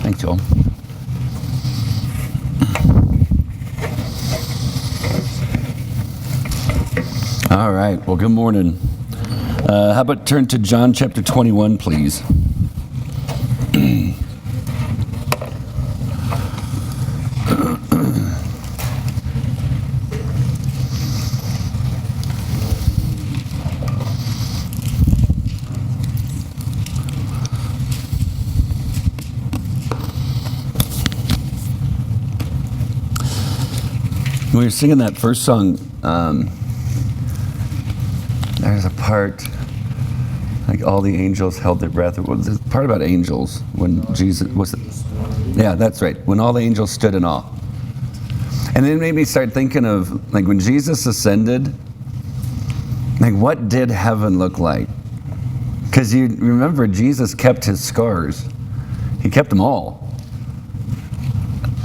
Thanks, Joel. All right. Well, good morning. How about turn to John chapter 21, please? When we were singing that first song, there's a part, like all the angels held their breath. There's a part about angels when Jesus was it? Yeah, that's right. When all the angels stood in awe. And it made me start thinking of, like, when Jesus ascended, like, what did heaven look like? Because you remember, Jesus kept his scars. He kept them all.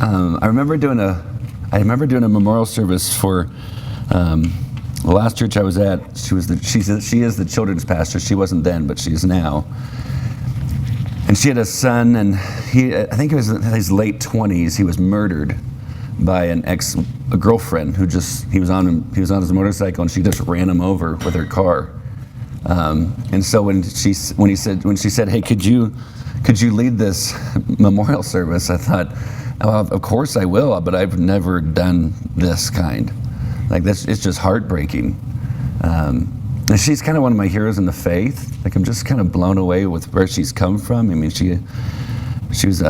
I remember doing a memorial service for the last church I was at. She is the children's pastor. She wasn't then, but she is now. And she had a son, and I think it was in his late 20s. He was murdered by a girlfriend who he was on his motorcycle, and she just ran him over with her car. And so when she said, "Hey, could you lead this memorial service?" I thought, "Oh, of course I will, but I've never done this kind. Like this, it's just heartbreaking." And she's kind of one of my heroes in the faith. Like, I'm just kind of blown away with where she's come from. I mean, she was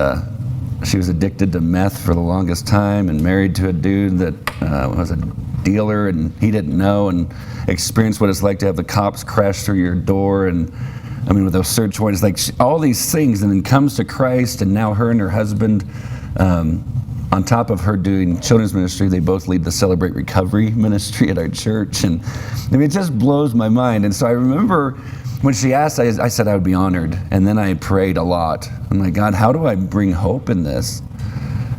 addicted to meth for the longest time, and married to a dude that was a dealer, and he didn't know, and experienced what it's like to have the cops crash through your door, and I mean, with those search warrants, like all these things, and then comes to Christ, and now her and her husband, on top of her doing children's ministry, they both lead the Celebrate Recovery ministry at our church. And I mean, it just blows my mind. And so I remember when she asked, I said I would be honored. And then I prayed a lot. I'm like, God, how do I bring hope in this?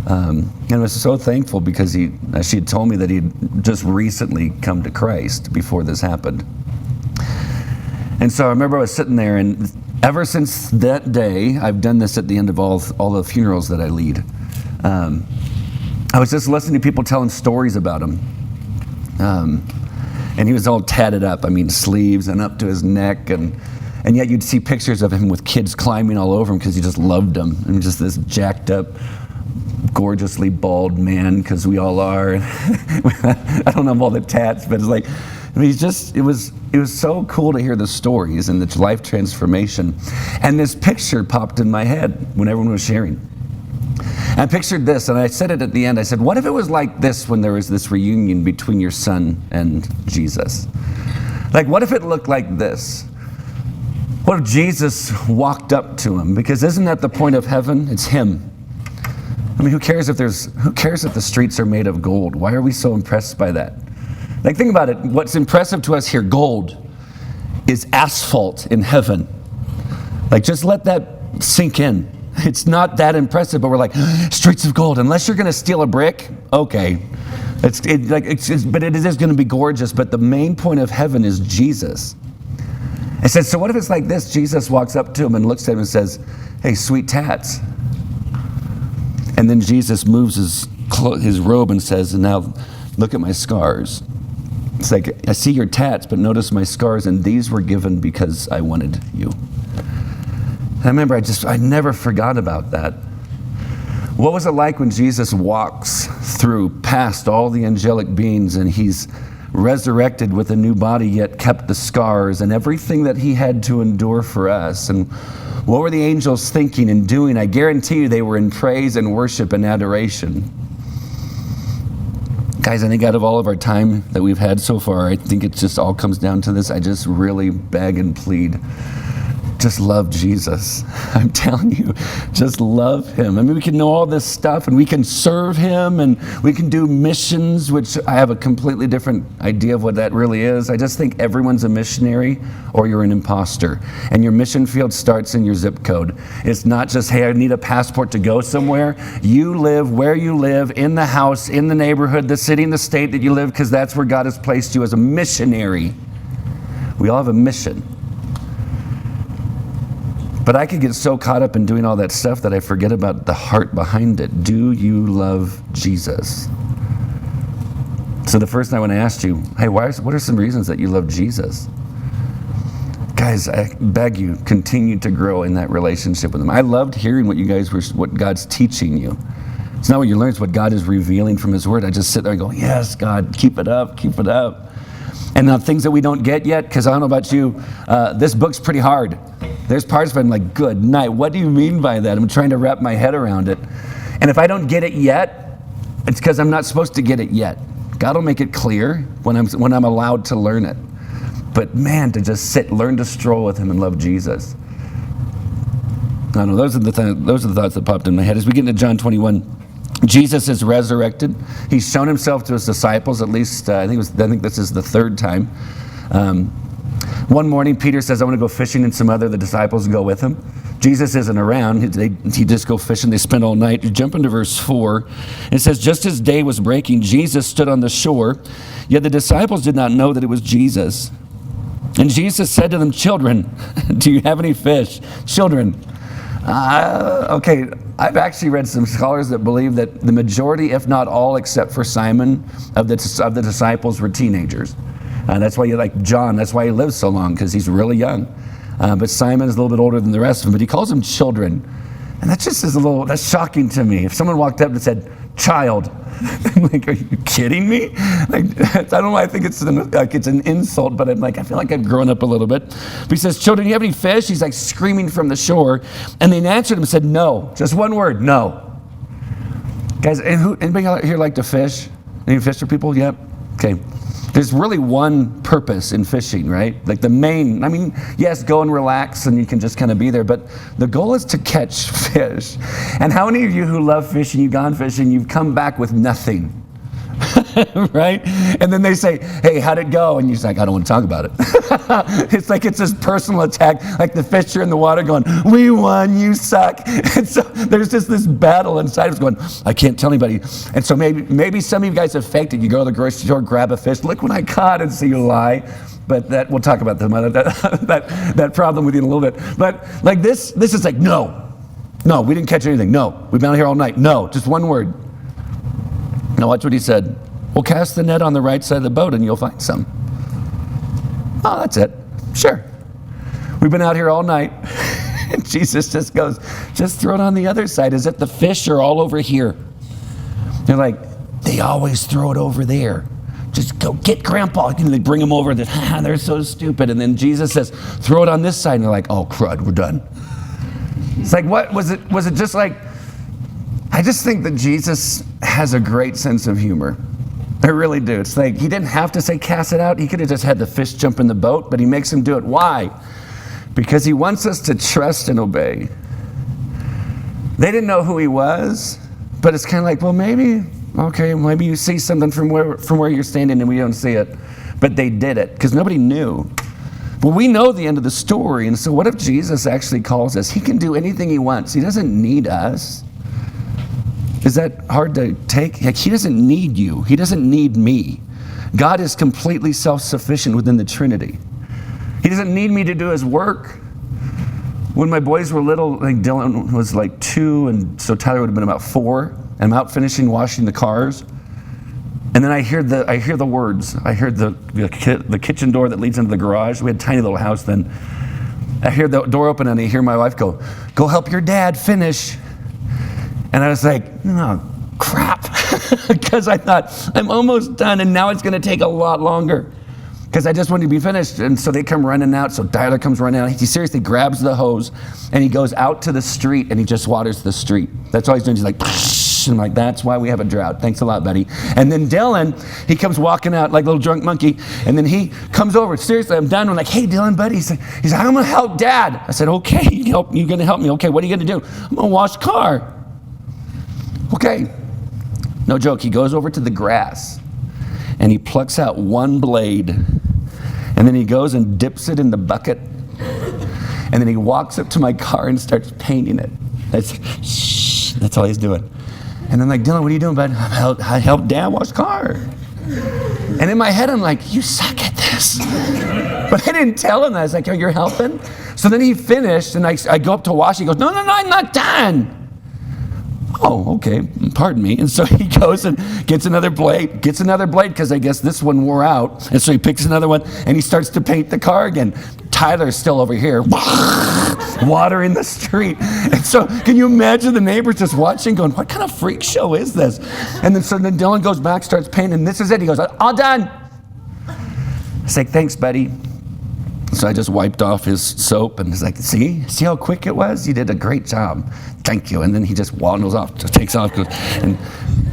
And I was so thankful because she had told me that he'd just recently come to Christ before this happened. And so I remember I was sitting there, and ever since that day, I've done this at the end of all the funerals that I lead. I was just listening to people telling stories about him. And he was all tatted up. I mean, sleeves and up to his neck. And yet you'd see pictures of him with kids climbing all over him because he just loved them. And just this jacked up, gorgeously bald man, because we all are. I don't have all the tats, but it's like, I mean, it was so cool to hear the stories and the life transformation. And this picture popped in my head when everyone was sharing. I pictured this, and I said it at the end. I said, what if it was like this when there was this reunion between your son and Jesus? Like, what if it looked like this? What if Jesus walked up to him? Because isn't that the point of heaven? It's him. I mean, who cares if the streets are made of gold? Why are we so impressed by that? Like, think about it. What's impressive to us here, gold, is asphalt in heaven. Like, just let that sink in. It's not that impressive, but we're like, streets of gold. Unless you're going to steal a brick, okay. But it is going to be gorgeous. But the main point of heaven is Jesus. I said, so what if it's like this? Jesus walks up to him and looks at him and says, "Hey, sweet tats." And then Jesus moves his robe and says, "And now look at my scars." It's like, I see your tats, but notice my scars, and these were given because I wanted you. I remember I never forgot about that. What was it like when Jesus walks past all the angelic beings, and he's resurrected with a new body, yet kept the scars and everything that he had to endure for us? And what were the angels thinking and doing? I guarantee you they were in praise and worship and adoration. Guys, I think out of all of our time that we've had so far, I think it just all comes down to this. I just really beg and plead. Just love Jesus. I'm telling you, just love him. I mean, we can know all this stuff, and we can serve him, and we can do missions, which I have a completely different idea of what that really is. I just think everyone's a missionary, or you're an imposter. And your mission field starts in your zip code. It's not just, hey, I need a passport to go somewhere. You live where you live, in the house, in the neighborhood, the city, and the state that you live, because that's where God has placed you as a missionary. We all have a mission. But I could get so caught up in doing all that stuff that I forget about the heart behind it. Do you love Jesus? So the first night when I asked you, hey, what are some reasons that you love Jesus? Guys, I beg you, continue to grow in that relationship with him. I loved hearing what God's teaching you. It's not what you learn, it's what God is revealing from his word. I just sit there and go, yes, God, keep it up, keep it up. And now things that we don't get yet, because I don't know about you, this book's pretty hard. There's parts where I'm like, good night, what do you mean by that? I'm trying to wrap my head around it. And if I don't get it yet, it's because I'm not supposed to get it yet. God will make it clear when I'm allowed to learn it. But man, to just learn to stroll with him and love Jesus. I don't know, those are the thoughts that popped in my head. As we get into John 21, Jesus is resurrected. He's shown himself to his disciples, at least, I think this is the third time. One morning, Peter says, I want to go fishing, and some other of the disciples go with him. Jesus isn't around. He just go fishing. They spend all night. You jump into verse 4. It says, just as day was breaking, Jesus stood on the shore, yet the disciples did not know that it was Jesus. And Jesus said to them, children, do you have any fish? Children. Okay, I've actually read some scholars that believe that the majority, if not all, except for Simon, of the disciples were teenagers. That's why you like John. That's why he lives so long, because he's really young. But Simon is a little bit older than the rest of them, but he calls them children. And that just is that's shocking to me. If someone walked up and said, child, I'm like, are you kidding me? Like, I don't know why I think it's an insult, but I'm like, I feel like I've grown up a little bit. But he says, children, do you have any fish? He's like screaming from the shore. And they answered him and said, no. Just one word, no. Guys, anybody out here like to fish? Any fisher people? Yep. Okay. There's really one purpose in fishing, right? Like the main, yes, go and relax and you can just kind of be there, but the goal is to catch fish. And how many of you who love fishing, you've gone fishing, you've come back with nothing? Right? And then they say, hey, how'd it go? And you're like, I don't want to talk about it. It's like it's this personal attack, like the fish are in the water going, we won, you suck. And so there's just this battle inside us going, I can't tell anybody. And so maybe some of you guys have faked it. You go to the grocery store, grab a fish, look what I caught, and so you lie. But we'll talk about that problem with you in a little bit. But like this is like, no, we didn't catch anything. No, we've been out here all night. No, just one word. Now watch what he said. Well, cast the net on the right side of the boat and you'll find some. Oh, that's it. Sure. We've been out here all night. And Jesus just goes, just throw it on the other side as if the fish are all over here. They're like, they always throw it over there. Just go get Grandpa. And they bring him over. They're so stupid. And then Jesus says, throw it on this side. And they're like, oh, crud, we're done. It's like, what? Was it just like, I just think that Jesus has a great sense of humor. I really do. It's like he didn't have to say cast it out. He could have just had the fish jump in the boat, but he makes him do it. Why? Because he wants us to trust and obey. They didn't know who he was, but it's kind of like, well, maybe you see something from where you're standing and we don't see it. But they did it because nobody knew. Well, we know the end of the story, and so what if Jesus actually calls us? He can do anything he wants. He doesn't need us. Is that hard to take? Like, he doesn't need you. He doesn't need me. God is completely self-sufficient within the Trinity. He doesn't need me to do his work. When my boys were little, like Dylan was like 2, and so Tyler would have been about 4. And I'm out finishing washing the cars. And then I hear the words. I heard the kitchen door that leads into the garage. We had a tiny little house then. I hear the door open and I hear my wife go help your dad finish. And I was like, oh, crap. Because I thought, I'm almost done, and now it's going to take a lot longer. Because I just wanted to be finished. And so they come running out. So Tyler comes running out. He seriously grabs the hose, and he goes out to the street, and he just waters the street. That's all he's doing. He's like, psh, and I'm like, that's why we have a drought. Thanks a lot, buddy. And then Dylan, he comes walking out like a little drunk monkey, and then he comes over. Seriously, I'm done. I'm like, hey, Dylan, buddy. He's like, I'm going to help Dad. I said, okay, you're going to help me. Okay, what are you going to do? I'm going to wash the car. Okay, no joke, he goes over to the grass and he plucks out one blade and then he goes and dips it in the bucket and then he walks up to my car and starts painting it. That's all he's doing. And I'm like, Dylan, what are you doing, bud? I helped Dad wash the car. And in my head, I'm like, you suck at this. But I didn't tell him that. I was like, oh, you're helping? So So then he finished, and I go up to wash. He goes, no, I'm not done. Oh, okay, pardon me. And so he goes and gets another blade, because I guess this one wore out. And so he picks another one, and he starts to paint the car again. Tyler's still over here, water in the street. And so can you imagine the neighbors just watching, going, what kind of freak show is this? And then Dylan goes back, starts painting, and this is it. He goes, all done. I say, thanks, buddy. So I just wiped off his soap and was like, see how quick it was? You did a great job. Thank you. And then he just waddles off, just takes off. And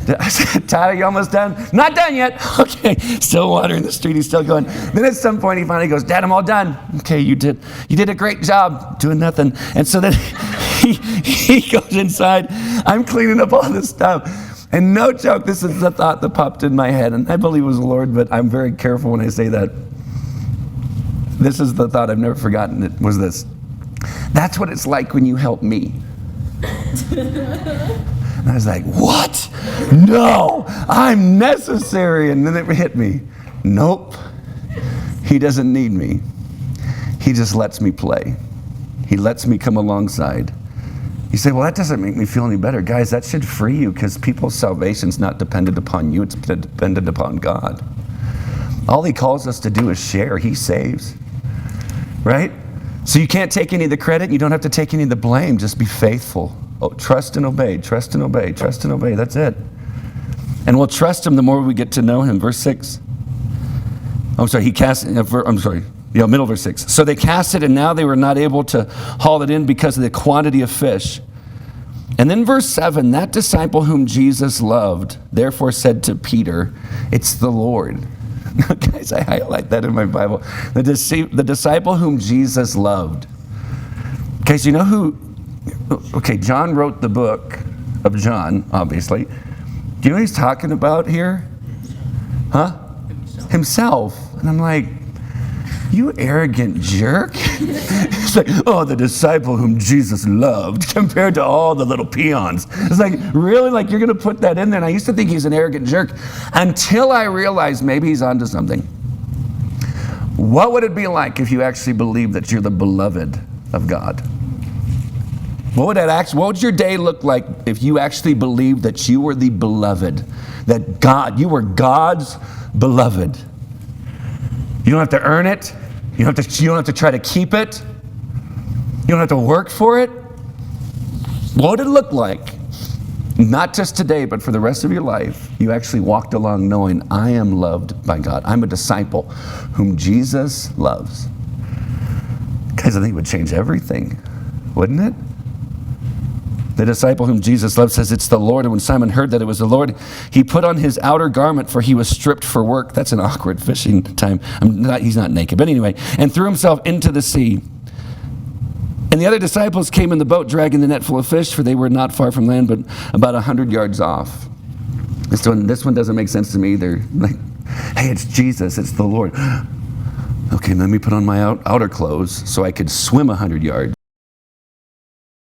I said, Tyler, you almost done? Not done yet. Okay, still water in the street. He's still going. Then at some point he finally goes, Dad, I'm all done. Okay, you did a great job doing nothing. And so then he goes inside. I'm cleaning up all this stuff. And no joke, this is the thought that popped in my head. And I believe it was the Lord, but I'm very careful when I say that. This is the thought I've never forgotten. It was this. That's what it's like when you help me. And I was like, what? No, I'm necessary. And then it hit me. Nope. He doesn't need me. He just lets me play. He lets me come alongside. You say, well, that doesn't make me feel any better. Guys, that should free you, because people's salvation is not dependent upon you. It's dependent upon God. All he calls us to do is share. He saves. Right? So you can't take any of the credit. You don't have to take any of the blame. Just be faithful. Oh, trust and obey, trust and obey, trust and obey. That's it. And we'll trust him the more we get to know him. Verse 6. Middle verse 6. So they cast it, and now they were not able to haul it in because of the quantity of fish. And then verse 7, that disciple whom Jesus loved, therefore said to Peter, it's the Lord. Guys, I highlight that in my Bible. The disciple whom Jesus loved. Guys, you know who? Okay, John wrote the book of John, obviously. Do you know what he's talking about here? Huh? Himself. And I'm like, you arrogant jerk. It's like, oh, the disciple whom Jesus loved compared to all the little peons. It's like, really? Like, you're going to put that in there? And I used to think he's an arrogant jerk until I realized maybe he's onto something. What would it be like if you actually believed that you're the beloved of God? What would your day look like if you actually believed that you were the beloved, that you were God's beloved? You don't have to earn it. You don't have to try to keep it. You don't have to work for it. What would it look like? Not just today, but for the rest of your life, you actually walked along knowing I am loved by God. I'm a disciple whom Jesus loves. Guys, I think it would change everything, wouldn't it? The disciple whom Jesus loved says it's the Lord. And when Simon heard that it was the Lord, he put on his outer garment, for he was stripped for work. That's an awkward fishing time. He's not naked, but anyway, and threw himself into the sea. And the other disciples came in the boat, dragging the net full of fish, for they were not far from land, but about 100 yards off. This one doesn't make sense to me either. Like, hey, it's Jesus, it's the Lord. Okay, let me put on my outer clothes so I could swim 100 yards.